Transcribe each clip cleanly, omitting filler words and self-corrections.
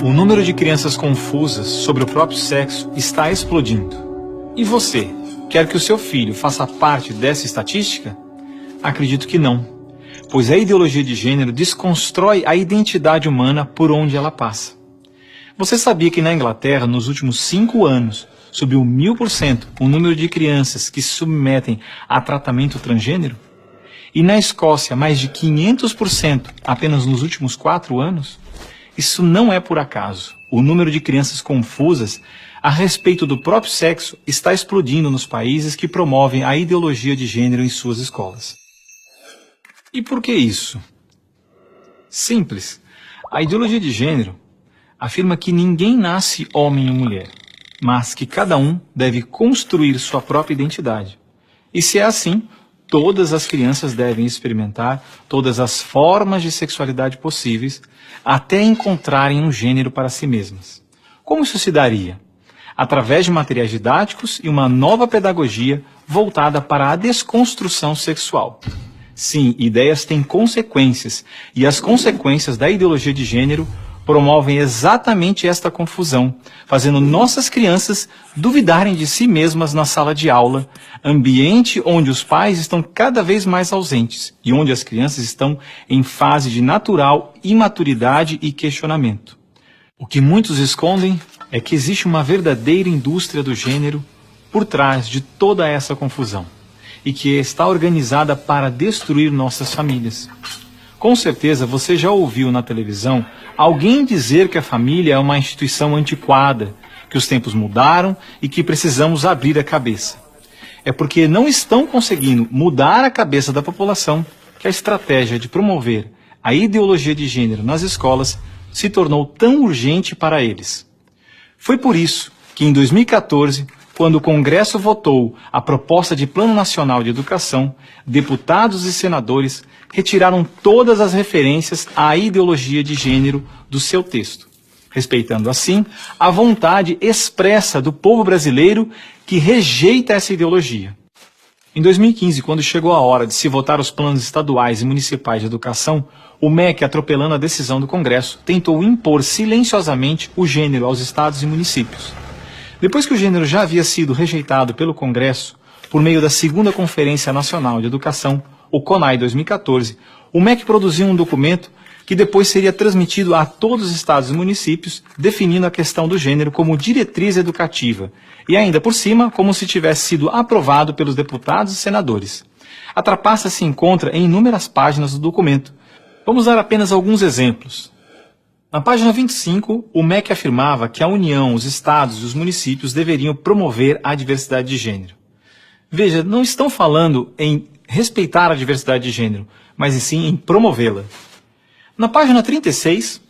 O número de crianças confusas sobre o próprio sexo está explodindo. E você, quer que o seu filho faça parte dessa estatística? Acredito que não, pois a ideologia de gênero desconstrói a identidade humana por onde ela passa. Você sabia que na Inglaterra, nos últimos 5 anos, subiu 1000% o número de crianças que se submetem a tratamento transgênero? E na Escócia, mais de 500% apenas nos últimos 4 anos? Isso não é por acaso. O número de crianças confusas a respeito do próprio sexo está explodindo nos países que promovem a ideologia de gênero em suas escolas. E por que isso? Simples. A ideologia de gênero afirma que ninguém nasce homem ou mulher, mas que cada um deve construir sua própria identidade. E se é assim, todas as crianças devem experimentar todas as formas de sexualidade possíveis até encontrarem um gênero para si mesmas. Como isso se daria? Através de materiais didáticos e uma nova pedagogia voltada para a desconstrução sexual. Sim, ideias têm consequências, e as consequências da ideologia de gênero promovem exatamente esta confusão, fazendo nossas crianças duvidarem de si mesmas na sala de aula, ambiente onde os pais estão cada vez mais ausentes e onde as crianças estão em fase de natural imaturidade e questionamento. O que muitos escondem é que existe uma verdadeira indústria do gênero por trás de toda essa confusão e que está organizada para destruir nossas famílias. Com certeza você já ouviu na televisão alguém dizer que a família é uma instituição antiquada, que os tempos mudaram e que precisamos abrir a cabeça. É porque não estão conseguindo mudar a cabeça da população que a estratégia de promover a ideologia de gênero nas escolas se tornou tão urgente para eles. Foi por isso que em 2014, quando o Congresso votou a proposta de Plano Nacional de Educação, deputados e senadores retiraram todas as referências à ideologia de gênero do seu texto, respeitando assim a vontade expressa do povo brasileiro que rejeita essa ideologia. Em 2015, quando chegou a hora de se votar os planos estaduais e municipais de educação, o MEC, atropelando a decisão do Congresso, tentou impor silenciosamente o gênero aos estados e municípios. Depois que o gênero já havia sido rejeitado pelo Congresso, por meio da segunda Conferência Nacional de Educação, o CONAE 2014, o MEC produziu um documento que depois seria transmitido a todos os estados e municípios, definindo a questão do gênero como diretriz educativa, e ainda por cima, como se tivesse sido aprovado pelos deputados e senadores. A trapaça se encontra em inúmeras páginas do documento. Vamos dar apenas alguns exemplos. Na página 25, o MEC afirmava que a União, os estados e os municípios deveriam promover a diversidade de gênero. Veja, não estão falando em respeitar a diversidade de gênero, mas sim em promovê-la. Na página 36,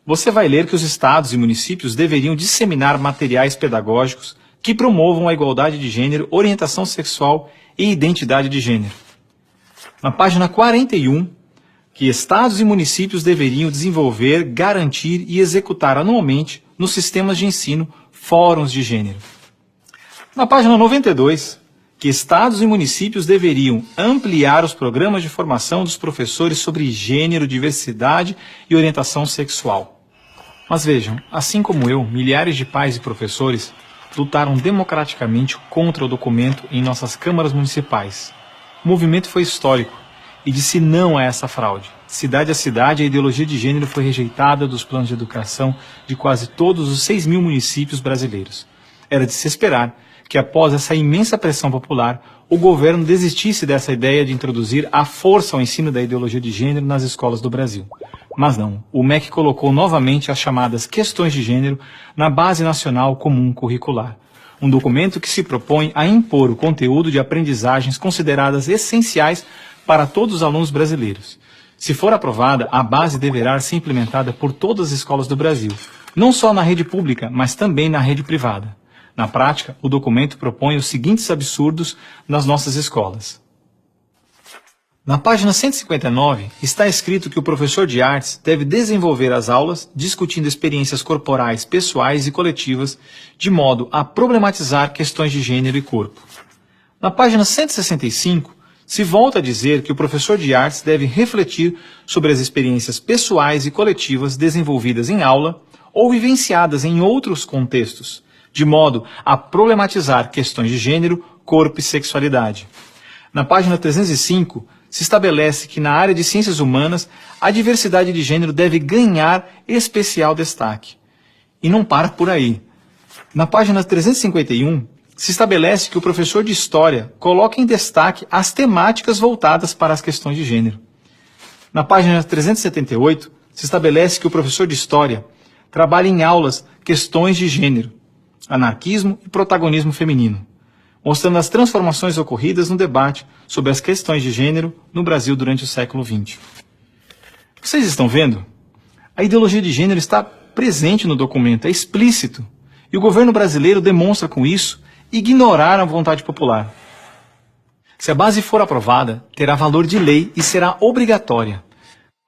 você vai ler que os estados e municípios deveriam disseminar materiais pedagógicos que promovam a igualdade de gênero, orientação sexual e identidade de gênero. Na página 41, que estados e municípios deveriam desenvolver, garantir e executar anualmente nos sistemas de ensino fóruns de gênero. Na página 92, que estados e municípios deveriam ampliar os programas de formação dos professores sobre gênero, diversidade e orientação sexual. Mas vejam, assim como eu, milhares de pais e professores lutaram democraticamente contra o documento em nossas câmaras municipais. O movimento foi histórico e disse não a essa fraude. Cidade a cidade, a ideologia de gênero foi rejeitada dos planos de educação de quase todos os 6.000 municípios brasileiros. Era de se esperar que após essa imensa pressão popular, o governo desistisse dessa ideia de introduzir à força o ensino da ideologia de gênero nas escolas do Brasil. Mas não, o MEC colocou novamente as chamadas questões de gênero na Base Nacional Comum Curricular, um documento que se propõe a impor o conteúdo de aprendizagens consideradas essenciais para todos os alunos brasileiros. Se for aprovada, a base deverá ser implementada por todas as escolas do Brasil, não só na rede pública, mas também na rede privada. Na prática, o documento propõe os seguintes absurdos nas nossas escolas. Na página 159, está escrito que o professor de artes deve desenvolver as aulas discutindo experiências corporais, pessoais e coletivas, de modo a problematizar questões de gênero e corpo. Na página 165, se volta a dizer que o professor de artes deve refletir sobre as experiências pessoais e coletivas desenvolvidas em aula ou vivenciadas em outros contextos, de modo a problematizar questões de gênero, corpo e sexualidade. Na página 305, se estabelece que na área de ciências humanas, a diversidade de gênero deve ganhar especial destaque. E não para por aí. Na página 351, se estabelece que o professor de História coloca em destaque as temáticas voltadas para as questões de gênero. Na página 378, se estabelece que o professor de História trabalha em aulas questões de gênero, anarquismo e protagonismo feminino, mostrando as transformações ocorridas no debate sobre as questões de gênero no Brasil durante o século XX. Vocês estão vendo? A ideologia de gênero está presente no documento, é explícito, e o governo brasileiro demonstra com isso ignorar a vontade popular. Se a base for aprovada, terá valor de lei e será obrigatória.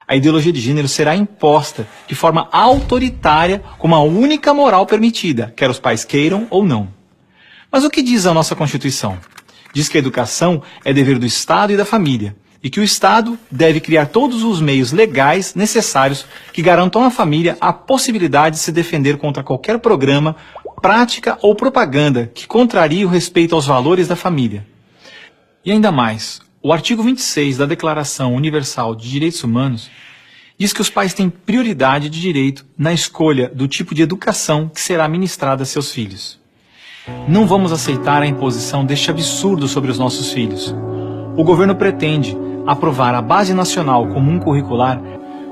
A ideologia de gênero será imposta de forma autoritária como a única moral permitida, quer os pais queiram ou não. Mas o que diz a nossa Constituição? Diz que a educação é dever do Estado e da família, e que o Estado deve criar todos os meios legais necessários que garantam à família a possibilidade de se defender contra qualquer programa, prática ou propaganda que contrarie o respeito aos valores da família. E ainda mais, o artigo 26 da Declaração Universal de Direitos Humanos diz que os pais têm prioridade de direito na escolha do tipo de educação que será ministrada a seus filhos. Não vamos aceitar a imposição deste absurdo sobre os nossos filhos. O governo pretende aprovar a Base Nacional Comum Curricular,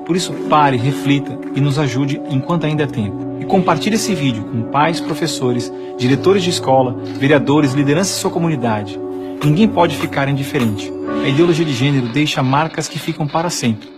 por isso pare, reflita e nos ajude enquanto ainda é tempo. E compartilhe esse vídeo com pais, professores, diretores de escola, vereadores, lideranças de sua comunidade. Ninguém pode ficar indiferente. A ideologia de gênero deixa marcas que ficam para sempre.